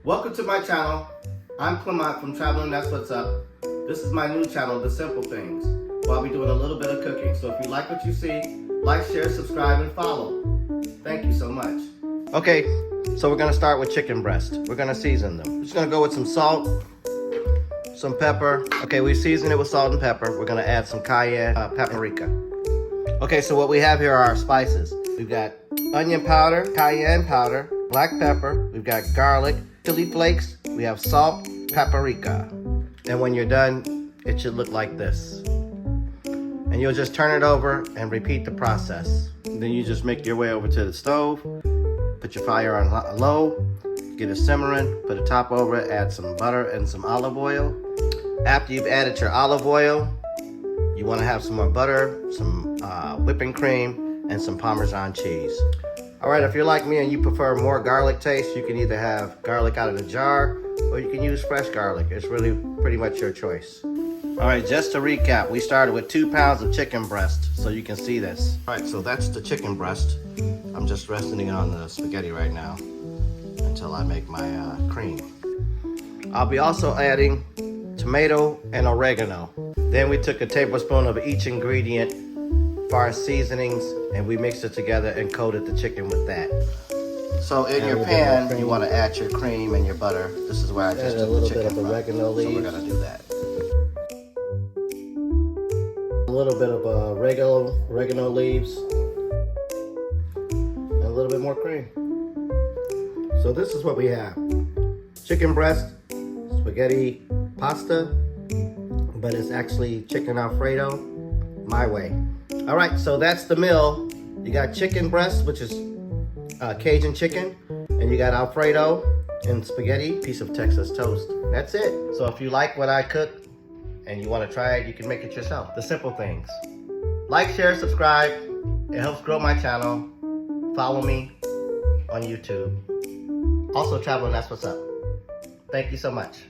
Welcome to my channel. I'm Clement from Traveling That's What's Up. This is my new channel, The Simple Things, where I'll be doing a little bit of cooking. So if you like what you see, like, share, subscribe, and follow. Thank you so much. Okay, so we're gonna start with chicken breast. We're gonna season them. We're just gonna go with some salt, some pepper. Okay, we seasoned it with salt and pepper. We're gonna add some cayenne paprika. Okay, so what we have here are our spices. We've got onion powder, cayenne powder, black pepper, we've got garlic, chili flakes, we have salt, paprika. And when you're done, it should look like this. And you'll just turn it over and repeat the process. Then you just make your way over to the stove, put your fire on low, get it simmering, put a top over it, add some butter and some olive oil. After you've added your olive oil, you want to have some more butter, some whipping cream, and some Parmesan cheese. All right, if you're like me and you prefer more garlic taste, you can either have garlic out of the jar or you can use fresh garlic. It's really pretty much your choice. All right, just to recap, we started with 2 pounds of chicken breast, so you can see this. All right, so that's the chicken breast. I'm just resting it on the spaghetti right now until I make my cream. I'll be also adding tomato and oregano. Then we took a tablespoon of each ingredient for our seasonings and we mixed it together and coated the chicken with that. So in your pan, you want to add your cream and your butter. This is where I just took the chicken from. So we're gonna do that. A little bit of oregano leaves and a little bit more cream. So this is what we have. Chicken breast, spaghetti pasta, but it's actually chicken Alfredo, my way. All right, so that's the meal. You got chicken breast, which is Cajun chicken, and you got Alfredo and spaghetti, piece of Texas toast. That's it. So if you like what I cook and you want to try it, you can make it yourself. The simple things. Like, share, subscribe. It helps grow my channel. Follow me on YouTube. Also, Traveling That's What's Up. Thank you so much.